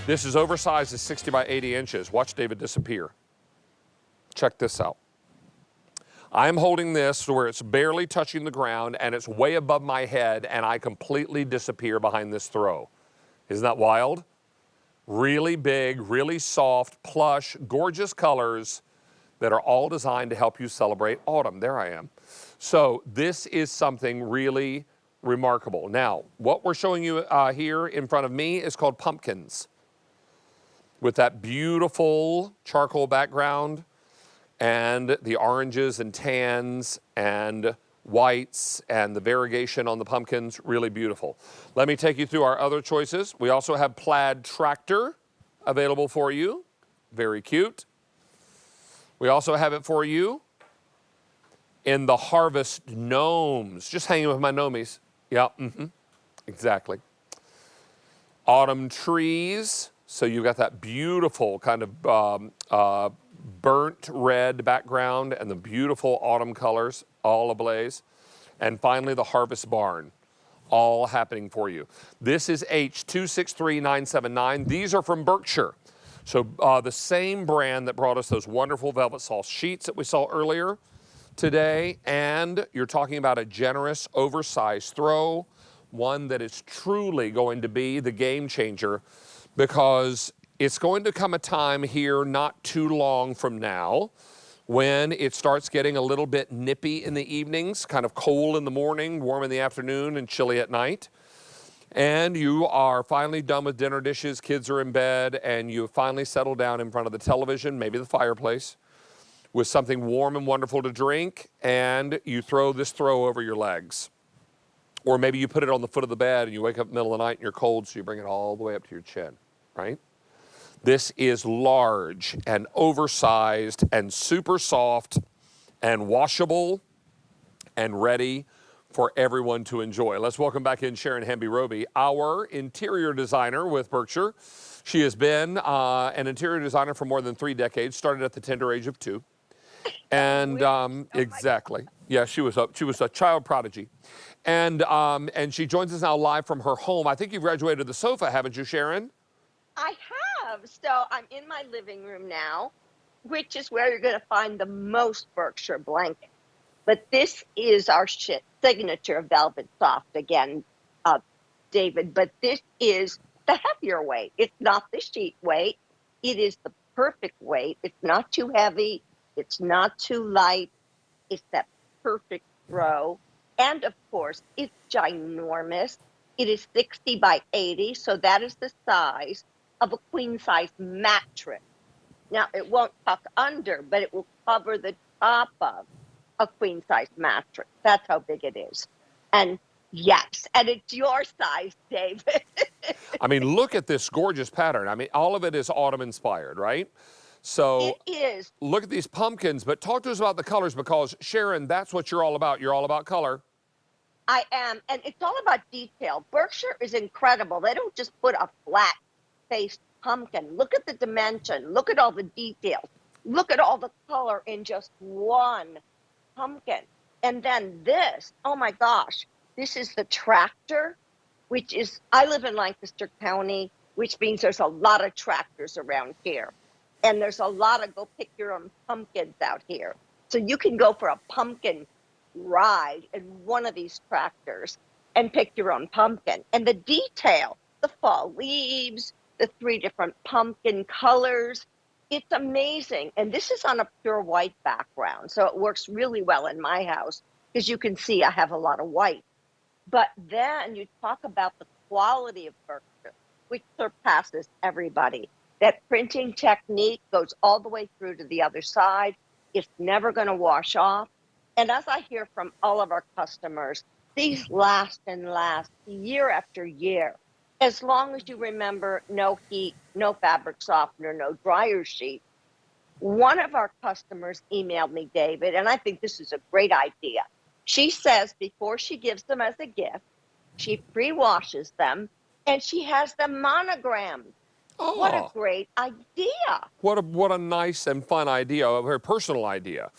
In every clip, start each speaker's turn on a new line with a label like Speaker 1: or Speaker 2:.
Speaker 1: This is oversized as 60 by 80 inches. Watch David disappear. Check this out. I'm holding this where it's barely touching the ground and it's way above my head and I completely disappear behind this throw. Isn't that wild? Really big, really soft, plush, gorgeous colors that are all designed to help you celebrate autumn. There I am. So this is something really remarkable. Now, what we're showing you here in front of me is called pumpkins. With that beautiful charcoal background and the oranges and tans and whites and the variegation on the pumpkins, really beautiful. Let me take you through our other choices. We also have plaid tractor available for you. Very cute. We also have it for you in the harvest gnomes. Just hanging with my gnomies. Yeah, exactly. Autumn trees. So you've got that beautiful kind of burnt red background and the beautiful autumn colors all ablaze. And finally, the harvest barn, all happening for you. This is H263979. These are from Berkshire. So the same brand that brought us those wonderful Velvetsoft sheets that we saw earlier today. And you're talking about a generous, oversized throw, one that is truly going to be the game changer, because it's going to come a time here not too long from now when it starts getting a little bit nippy in the evenings, kind of cold in the morning, warm in the afternoon, and chilly at night. And you are finally done with dinner dishes, kids are in bed, and you finally settle down in front of the television, maybe the fireplace, with something warm and wonderful to drink, and you throw this throw over your legs. Or maybe you put it on the foot of the bed and you wake up in the middle of the night and you're cold, so you bring it all the way up to your chin, right? This is large and oversized and super soft and washable and ready for everyone to enjoy. Let's welcome back in Sharon Hamby-Roby, our interior designer with Berkshire. She has been an interior designer for more than 3 decades, started at the tender age of 2. And exactly. Yeah, she was a child prodigy. And she joins us now live from her home. I think you've graduated the sofa, haven't you, Sharon?
Speaker 2: I have. So I'm in my living room now, which is where you're going to find the most Berkshire blankets. But this is our signature Velvetsoft again, David. But this is the heavier weight. It's not the sheet weight. It is the perfect weight. It's not too heavy. It's not too light. It's that perfect throw. And of course, it's ginormous. It is 60 by 80. So that is the size of a queen size mattress. Now, it won't tuck under, but it will cover the top of a queen size mattress. That's how big it is. And yes, and it's your size, David.
Speaker 1: I mean, look at this gorgeous pattern. I mean, all of it is autumn inspired, right? So
Speaker 2: it is.
Speaker 1: Look at these pumpkins, but talk to us about the colors, because Sharon, that's what you're all about. You're all about color.
Speaker 2: I am, and it's all about detail. Berkshire is incredible. They don't just put a flat-faced pumpkin. Look at the dimension. Look at all the details. Look at all the color in just one pumpkin. And then this, oh my gosh, this is the tractor, which is, I live in Lancaster County, which means there's a lot of tractors around here. And there's a lot of go pick your own pumpkins out here. So you can go for a pumpkin ride in one of these tractors and pick your own pumpkin. And the detail, the fall leaves, the 3 different pumpkin colors, it's amazing. And this is on a pure white background, so it works really well in my house, because you can see I have a lot of white. But then you talk about the quality of Berkshire, which surpasses everybody. That printing technique goes all the way through to the other side. It's never going to wash off. And as I hear from all of our customers, these last and last year after year, as long as you remember no heat, no fabric softener, no dryer sheet. One of our customers emailed me, David, and I think this is a great idea. She says before she gives them as a gift, she pre-washes them and she has them monogrammed. Oh. What a great idea.
Speaker 1: What a nice and fun idea, a very personal idea.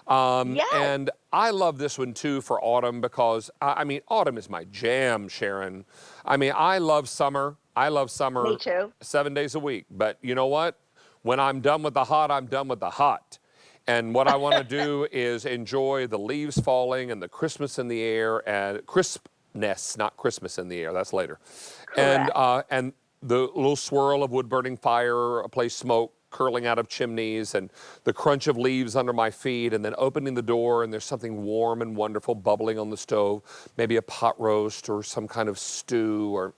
Speaker 1: Yes. And I love this one too for autumn, because I mean, autumn is my jam, Sharon. I mean, I love summer. I love
Speaker 2: Me
Speaker 1: summer
Speaker 2: too.
Speaker 1: 7 days a week. But you know what? When I'm done with the hot, I'm done with the hot. And what I want to do is enjoy the leaves falling and the Christmas in the air and crispness, not Christmas in the air. That's later.
Speaker 2: Correct.
Speaker 1: And the little swirl of wood burning fire, a place smoke curling out of chimneys, and the crunch of leaves under my feet, and then opening the door and there's something warm and wonderful bubbling on the stove, maybe a pot roast or some kind of stew or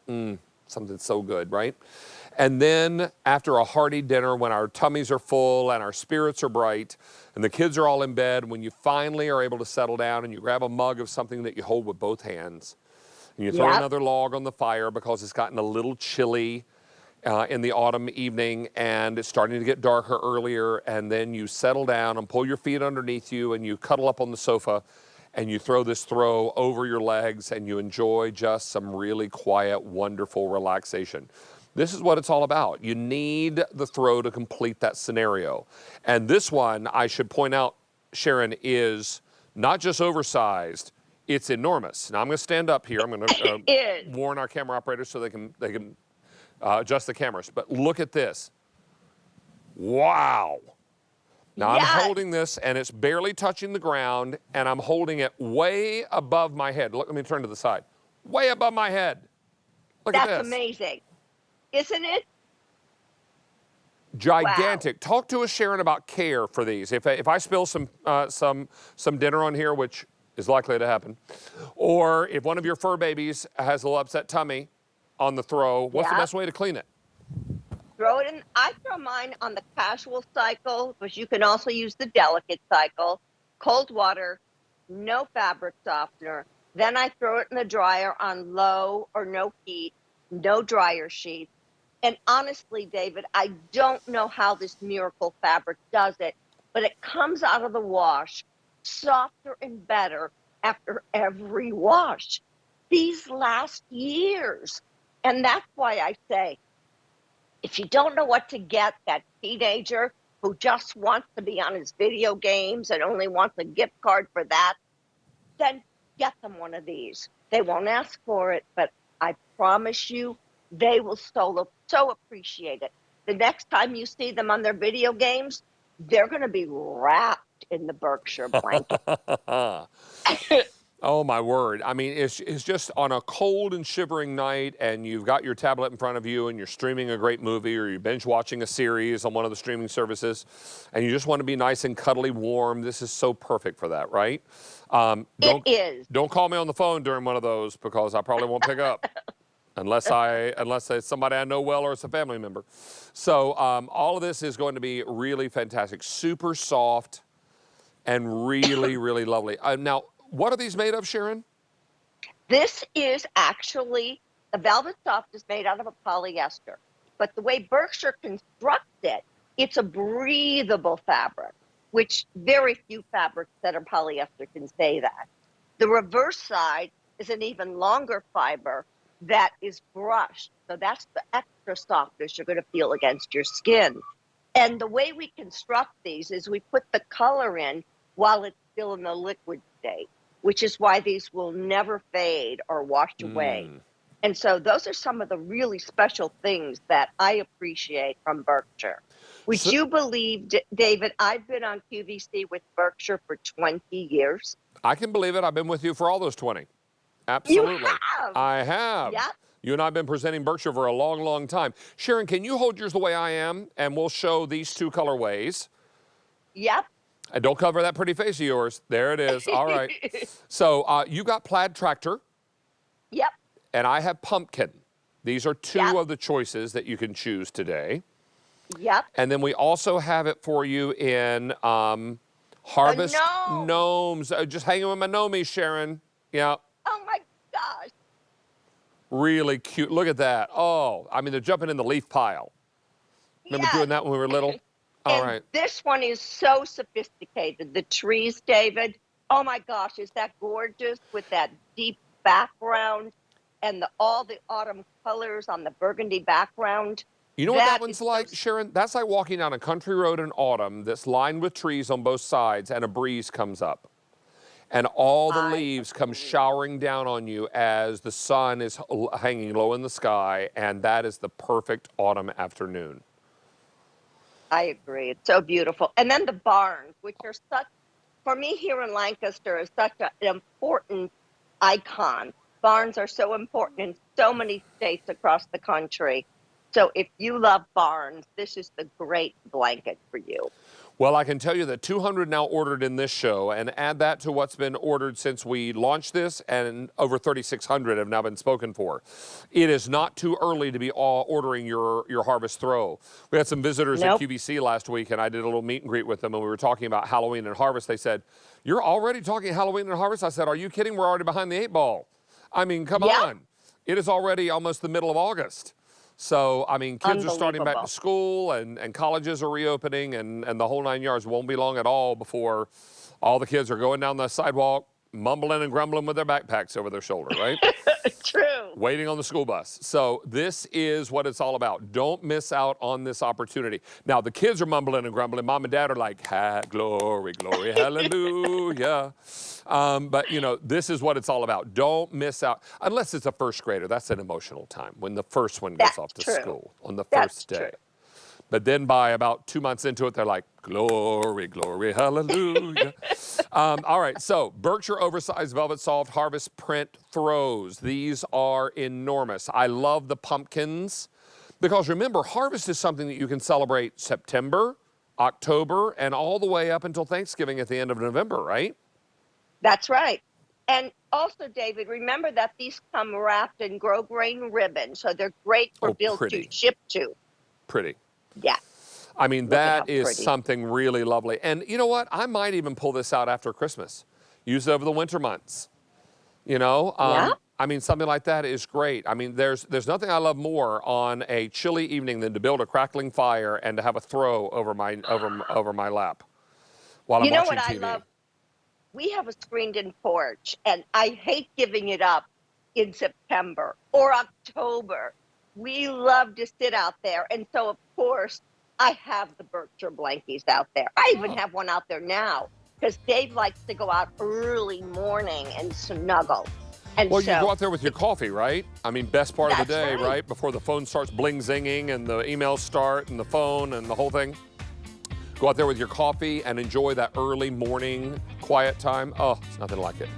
Speaker 1: something so good, right? And then after a hearty dinner, when our tummies are full and our spirits are bright and the kids are all in bed, when you finally are able to settle down and you grab a mug of something that you hold with both hands, and you throw
Speaker 2: Yep.
Speaker 1: another log on the fire because it's gotten a little chilly in the autumn evening and it's starting to get darker earlier, and then you settle down and pull your feet underneath you and you cuddle up on the sofa and you throw this throw over your legs and you enjoy just some really quiet, wonderful relaxation. This is what it's all about. You need the throw to complete that scenario. And this one, I should point out, Sharon, is not just oversized, it's enormous. Now I'm going to stand up here. I'm going to
Speaker 2: Is.
Speaker 1: warn our camera operators so they can adjust the cameras. But look at this. Wow. Now I'm
Speaker 2: Yes.
Speaker 1: holding this and it's barely touching the ground and I'm holding it way above my head. Look, let me turn to the side. Way above my head. Look at
Speaker 2: That's
Speaker 1: this.
Speaker 2: amazing. Isn't it?
Speaker 1: Gigantic. Talk to us, Sharon, about care for these. If I spill some dinner on here, which is likely to happen, or if one of your fur babies has a little upset tummy on the throw, what's the
Speaker 2: Yep.
Speaker 1: best way to clean it?
Speaker 2: Throw it in. I throw mine on the casual cycle, but you can also use the delicate cycle. Cold water, no fabric softener. Then I throw it in the dryer on low or no heat, no dryer sheets. And honestly, David, I don't know how this miracle fabric does it, but it comes out of the wash softer and better after every wash. These last years. And that's why I say, if you don't know what to get that teenager who just wants to be on his video games and only wants a gift card for that, then get them one of these. They won't ask for it, but I promise you, they will so appreciate it. The next time you see them on their video games, they're going to be wrapped in the Berkshire blanket.
Speaker 1: Oh, my word. I mean, it's just on a cold and shivering night and you've got your tablet in front of you and you're streaming a great movie or you're binge watching a series on one of the streaming services and you just want to be nice and cuddly warm. This is so perfect for that, right?
Speaker 2: It is.
Speaker 1: Don't call me on the phone during one of those because I probably won't pick up. Unless it's somebody I know well or it's a family member. So all of this is going to be really fantastic. Super soft and really, really lovely. Now, what are these made of, Sharon?
Speaker 2: This is actually, the Velvetsoft is made out of a polyester. But the way Berkshire constructs it, it's a breathable fabric, which very few fabrics that are polyester can say that. The reverse side is an even longer fiber that is brushed. So that's the extra softness you're going to feel against your skin. And the way we construct these is we put the color in while it's still in the liquid state, which is why these will never fade or wash away. And so those are some of the really special things that I appreciate from Berkshire. Would you believe, David, I've been on QVC with Berkshire for 20 years.
Speaker 1: I can believe it. I've been with you for all those 20. Absolutely.
Speaker 2: You have.
Speaker 1: I have.
Speaker 2: Yep.
Speaker 1: You and I have been presenting Berkshire for a long, long time. Sharon, can you hold yours the way I am and we'll show these two colorways?
Speaker 2: Yep.
Speaker 1: And don't cover that pretty face of yours. There it is. All right. So you got plaid tractor.
Speaker 2: Yep.
Speaker 1: And I have pumpkin. These are two
Speaker 2: Yep.
Speaker 1: of the choices that you can choose today.
Speaker 2: Yep.
Speaker 1: And then we also have it for you in Harvest Gnomes. Just hanging with my gnomies, Sharon. Yeah.
Speaker 2: Oh my gosh.
Speaker 1: Really cute. Look at that. Oh, I mean, they're jumping in the leaf pile. Remember doing that when we were little? All right.
Speaker 2: This one is so sophisticated. The trees, David. Oh my gosh, is that gorgeous with that deep background and all the autumn colors on the burgundy background?
Speaker 1: You know what that one's like, Sharon? That's like walking down a country road in autumn that's lined with trees on both sides and a breeze comes up. and all the
Speaker 2: I
Speaker 1: leaves come
Speaker 2: agree.
Speaker 1: showering down on you as the sun is hanging low in the sky, and that is the perfect autumn afternoon.
Speaker 2: I agree. It's so beautiful. And then the barns, which are such, for me here in Lancaster, is such an important icon. Barns are so important in so many states across the country. So if you love barns, this is the great blanket for you.
Speaker 1: Well, I can tell you that 200 now ordered in this show, and add that to what's been ordered since we launched this, and over 3,600 have now been spoken for. It is not too early to be ordering your harvest throw. We had some visitors at
Speaker 2: Nope.
Speaker 1: QVC last week, and I did a little meet and greet with them, and we were talking about Halloween and harvest. They said, "You're already talking Halloween and harvest?" I said, "Are you kidding? We're already behind the 8 ball. I mean, come
Speaker 2: Yep.
Speaker 1: on. It is already almost the middle of August." So, I mean, kids are starting back to
Speaker 2: Unbelievable.
Speaker 1: school, and colleges are reopening, and the whole 9 yards. Won't be long at all before all the kids are going down the sidewalk, mumbling and grumbling with their backpacks over their shoulder, right?
Speaker 2: True.
Speaker 1: Waiting on the school bus. So this is what it's all about. Don't miss out on this opportunity. Now, the kids are mumbling and grumbling. Mom and dad are like, glory, glory, hallelujah. But, you know, this is what it's all about. Don't miss out, unless it's a first grader. That's an emotional time when the first one goes
Speaker 2: That's
Speaker 1: off to
Speaker 2: true.
Speaker 1: school on the
Speaker 2: That's
Speaker 1: first day.
Speaker 2: true.
Speaker 1: But then by about 2 months into it, they're like, glory, glory, hallelujah. All right, so Berkshire Oversized Velvetsoft Harvest Print Throws. These are enormous. I love the pumpkins because remember, harvest is something that you can celebrate September, October, and all the way up until Thanksgiving at the end of November, right?
Speaker 2: That's right. And also, David, remember that these come wrapped in grosgrain ribbon, so they're great for
Speaker 1: Oh,
Speaker 2: bills to
Speaker 1: pretty.
Speaker 2: ship to.
Speaker 1: Pretty.
Speaker 2: Yeah.
Speaker 1: I mean,
Speaker 2: Look at
Speaker 1: that
Speaker 2: how
Speaker 1: is
Speaker 2: pretty.
Speaker 1: something really lovely. And you know what? I might even pull this out after Christmas. Use it over the winter months. You know,
Speaker 2: Yeah.
Speaker 1: I mean, something like that is great. I mean, there's nothing I love more on a chilly evening than to build a crackling fire and to have a throw over my lap while I'm
Speaker 2: You know
Speaker 1: watching
Speaker 2: what I
Speaker 1: TV.
Speaker 2: love? We have a screened-in porch, and I hate giving it up in September or October. We love to sit out there, and so of course I have the Berkshire blankies out there. I even have one out there now because Dave likes to go out early morning and snuggle. And
Speaker 1: Well, you
Speaker 2: so
Speaker 1: go out there with your coffee, right? I mean, best part of the
Speaker 2: That's
Speaker 1: day,
Speaker 2: right.
Speaker 1: right? Before the phone starts bling zinging and the emails start and the phone and the whole thing. Go out there with your coffee and enjoy that early morning quiet time. Oh, it's nothing like it.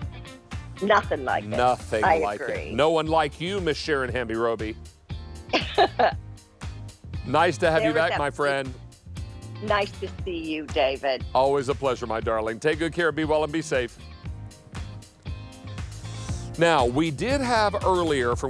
Speaker 2: nothing like it.
Speaker 1: Nothing
Speaker 2: I
Speaker 1: like
Speaker 2: agree.
Speaker 1: it. No one like you, Miss Sharon Hamby-Roby. Nice to have you
Speaker 2: There is
Speaker 1: back, my
Speaker 2: that-
Speaker 1: friend.
Speaker 2: Nice to see you, David.
Speaker 1: Always a pleasure, my darling. Take good care, be well, and be safe. Now, we did have earlier from